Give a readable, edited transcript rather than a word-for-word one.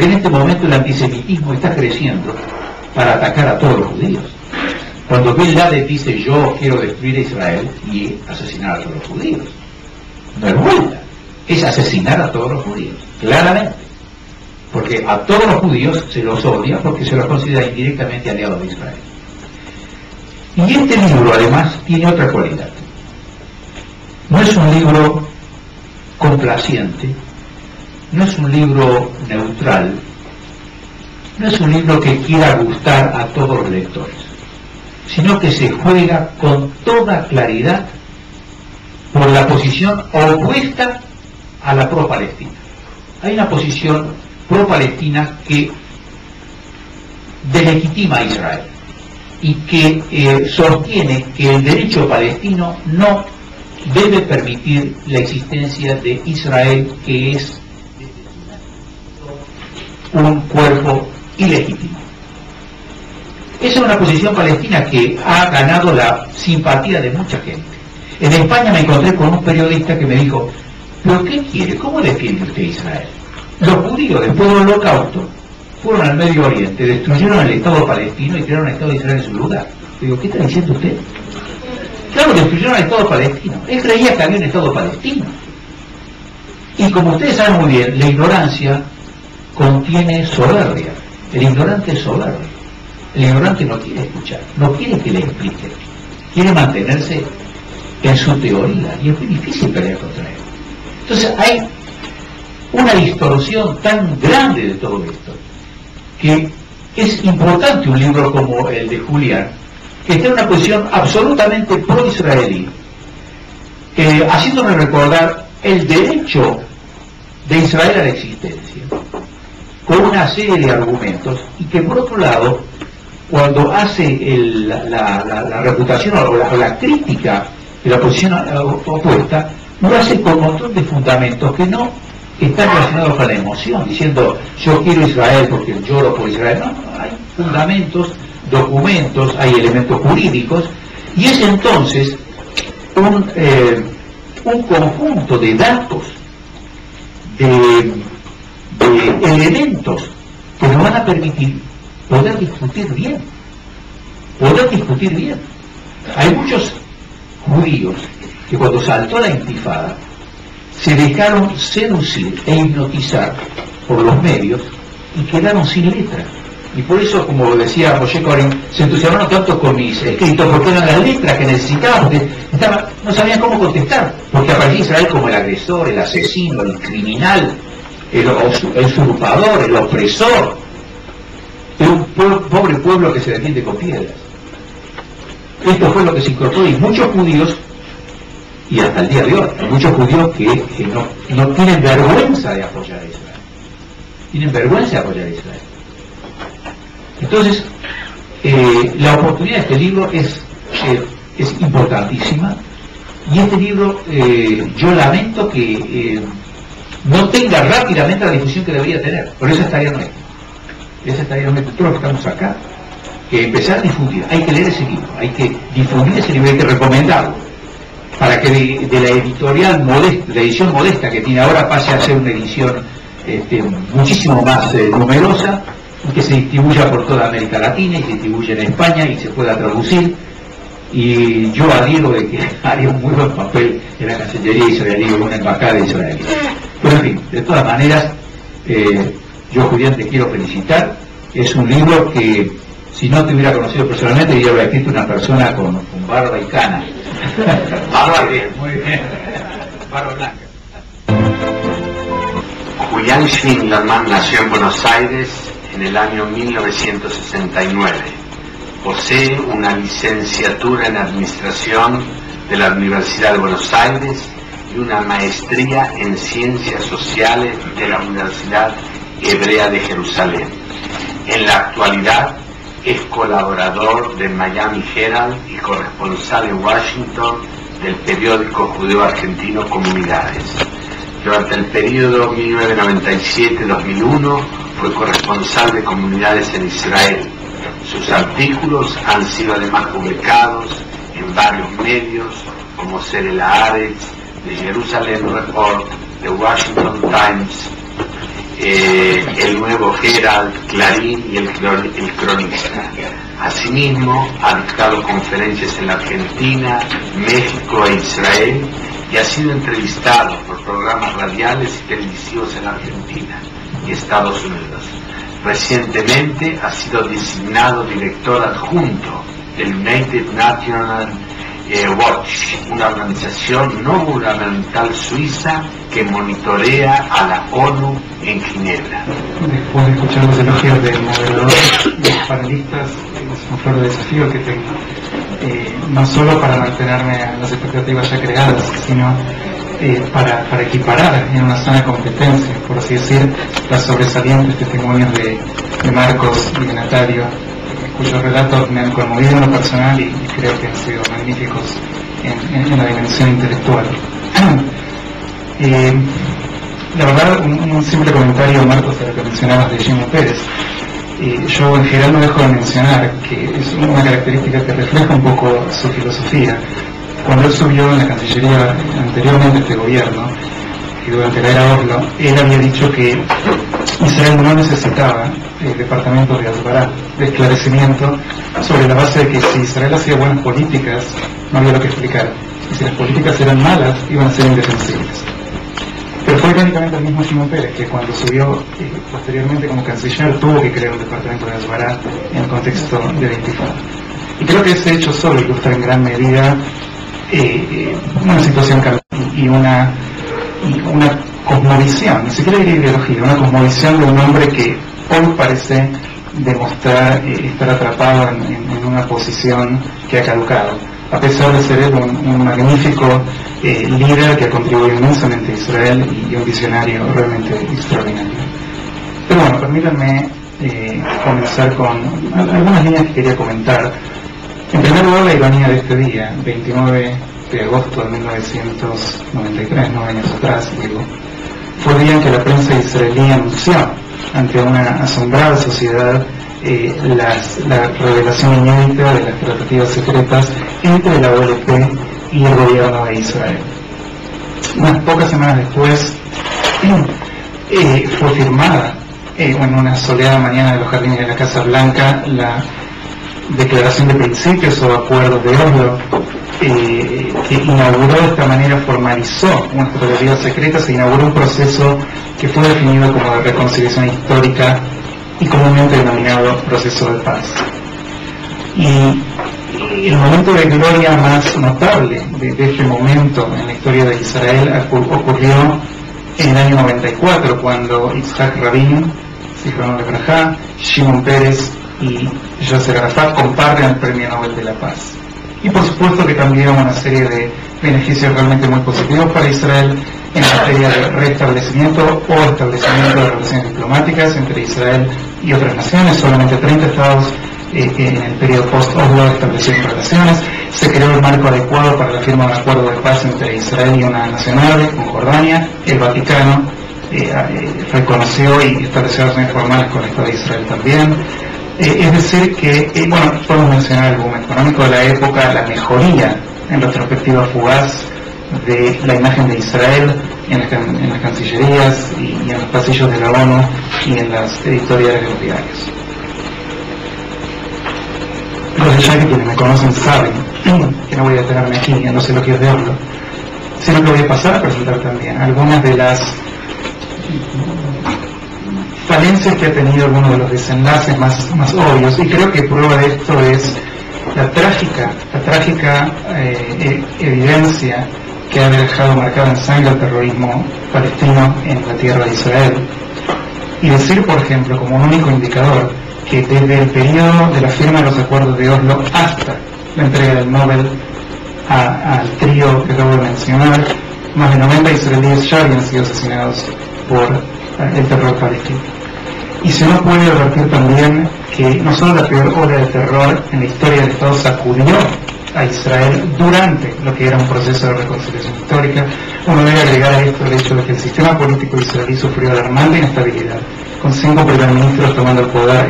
Porque en este momento el antisemitismo está creciendo para atacar a todos los judíos. Cuando Bin Laden dice yo quiero destruir a Israel y asesinar a todos los judíos, no es vuelta, es asesinar a todos los judíos, claramente. Porque a todos los judíos se los odia porque se los considera indirectamente aliados de Israel. Y este libro además tiene otra cualidad. No es un libro complaciente, no es un libro neutral, no es un libro que quiera gustar a todos los lectores, sino que se juega con toda claridad por la posición opuesta a la pro-palestina. Hay una posición pro-palestina que delegitima a Israel y que sostiene que el derecho palestino no debe permitir la existencia de Israel, que es un cuerpo ilegítimo. Esa es una posición palestina que ha ganado la simpatía de mucha gente. En España me encontré con un periodista que me dijo, ¿pero qué quiere? ¿Cómo defiende usted a Israel? Los judíos, después del Holocausto, fueron al Medio Oriente, destruyeron el Estado palestino y crearon el Estado de Israel en su lugar. Digo, ¿qué está diciendo usted? Claro, destruyeron el Estado palestino. Él creía que había un Estado palestino. Y como ustedes saben muy bien, la ignorancia contiene soberbia. El ignorante es soberbio. El ignorante no quiere escuchar, no quiere que le explique. Quiere mantenerse en su teoría y es muy difícil pelear contra él. Entonces hay una distorsión tan grande de todo esto que es importante un libro como el de Julián, que está en una posición absolutamente pro-israelí, haciéndome recordar el derecho de Israel a la existencia, con una serie de argumentos, y que por otro lado, cuando hace la reputación o la crítica de la posición opuesta, lo hace con un montón de fundamentos que no están relacionados con la emoción, diciendo yo quiero Israel porque lloro por Israel. No, hay fundamentos, documentos, hay elementos jurídicos, y es entonces un conjunto de datos, de elementos que nos van a permitir poder discutir bien. Hay muchos judíos que cuando saltó la intifada se dejaron seducir e hipnotizar por los medios y quedaron sin letra. Y por eso, como decía Moshe Corin, se entusiasmaron tanto con mis escritos, porque eran las letras que necesitaban, porque no sabían cómo contestar, porque aparecía Israel como el agresor, el asesino, el criminal, el usurpador, el opresor, de un pobre pueblo que se defiende con piedras. Esto fue lo que se incorporó, y muchos judíos, y hasta el día de hoy, hay muchos judíos que no tienen vergüenza de apoyar a Israel. Tienen vergüenza de apoyar a Israel. Entonces, la oportunidad de este libro es importantísima, y este libro yo lamento que no tenga rápidamente la difusión que debería tener. Por eso esta tarea nuestra. Esa es tarea nuestra, todos los que estamos acá, que empezar a difundir. Hay que leer ese libro, hay que difundir ese libro, hay que recomendarlo, para que de la editorial modesta, la edición modesta que tiene ahora, pase a ser una edición muchísimo más numerosa, y que se distribuya por toda América Latina y se distribuya en España y se pueda traducir. Y yo adhiero de que haría un muy buen papel en la Cancillería israelí o en una embajada israelí. Pero en fin, de todas maneras, yo, Julián, te quiero felicitar. Es un libro que, si no te hubiera conocido personalmente, yo habría escrito una persona con barba y cana. Barba bien, muy bien. Barba blanca. Julián Schwindelman nació en Buenos Aires en el año 1969. Posee una licenciatura en Administración de la Universidad de Buenos Aires y una maestría en Ciencias Sociales de la Universidad Hebrea de Jerusalén. En la actualidad es colaborador de Miami Herald y corresponsal en Washington del periódico judeo argentino Comunidades. Durante el periodo 1997-2001 fue corresponsal de Comunidades en Israel. Sus artículos han sido además publicados en varios medios como ser el Haaretz, The Jerusalem Report, The Washington Times. el Nuevo Herald, Clarín y el Cronista. Asimismo, ha dictado conferencias en la Argentina, México e Israel y ha sido entrevistado por programas radiales y televisivos en la Argentina y Estados Unidos. Recientemente ha sido designado director adjunto del United National Watch, una organización no gubernamental suiza que monitorea a la ONU en Ginebra. Después de escuchar los elogios del moderador y los panelistas, es un claro desafío que tengo, no solo para mantenerme a las expectativas ya creadas, sino para equiparar en una sana competencia, por así decir, las sobresalientes testimonios de Marcos y de Natalio, cuyos relatos me han conmovido en lo personal y creo que han sido magníficos en la dimensión intelectual. La verdad, un simple comentario, Marcos, de lo que mencionabas de Shimon Peres. Yo en general no dejo de mencionar que es una característica que refleja un poco su filosofía. Cuando él subió en la Cancillería anteriormente a este gobierno, y durante la era Oslo, él había dicho que Israel no necesitaba el departamento de Asbará, de esclarecimiento, sobre la base de que si Israel hacía buenas políticas, no había lo que explicar, y si las políticas eran malas, iban a ser indefensibles. Pero fue irónicamente el mismo Shimon Peres que cuando subió posteriormente como canciller tuvo que crear un departamento de Asbará en el contexto de la Intifada. Y creo que ese hecho solo ilustra en gran medida una situación y una cosmovisión, ni siquiera diría ideología, una cosmovisión de un hombre que hoy parece demostrar estar atrapado en una posición que ha caducado, a pesar de ser un magnífico líder que ha contribuido inmensamente a Israel y un visionario realmente extraordinario. Pero bueno, permítanme comenzar con algunas líneas que quería comentar. En primer lugar, la ironía de este día, 29 de agosto de 1993, 9 años atrás, digo, fue el día en que la prensa israelí anunció ante una asombrada sociedad la revelación inédita de las tratativas secretas entre la OLP y el gobierno de Israel. Unas pocas semanas después fue firmada en una soleada mañana de los jardines de la Casa Blanca la declaración de principios o acuerdos de Oslo, que inauguró de esta manera, formalizó unas tratativas secretas e inauguró un proceso que fue definido como de reconciliación histórica y comúnmente denominado proceso de paz. Y el momento de gloria más notable de este momento en la historia de Israel ocurrió en el año 94, cuando Yitzhak Rabin, Zichrono Levrajá, Shimon Peres y Yasser Arafat comparten el Premio Nobel de la Paz. Y por supuesto que también una serie de beneficios realmente muy positivos para Israel en materia de restablecimiento o establecimiento de relaciones diplomáticas entre Israel y otras naciones. Solamente 30 estados en el periodo post-Oslo establecieron relaciones. Se creó el marco adecuado para la firma de un acuerdo de paz entre Israel y una nación árabe, con Jordania. El Vaticano reconoció y estableció relaciones formales con el Estado de Israel también. Es decir que, bueno, podemos mencionar el boom económico de la época, la mejoría en retrospectiva fugaz de la imagen de Israel en las cancillerías y en los pasillos de la ONU y en las editoriales de los diarios. Los de ya que quienes me conocen saben que no voy a detenerme aquí en los elogios de Oslo, sino que voy a pasar a presentar también algunas de las falencias que ha tenido algunos de los desenlaces más obvios, y creo que prueba de esto es la trágica evidencia que ha dejado marcada en sangre el terrorismo palestino en la tierra de Israel. Y decir, por ejemplo, como un único indicador, que desde el periodo de la firma de los acuerdos de Oslo hasta la entrega del Nobel al trío que acabo de mencionar, más de 90 israelíes ya habían sido asesinados por el terror palestino. Y se nos puede advertir también que no solo la peor ola de terror en la historia del Estado sacudió a Israel durante lo que era un proceso de reconciliación histórica, uno debe agregar a esto el hecho de que el sistema político israelí sufrió alarmante inestabilidad, con 5 primer ministros tomando el poder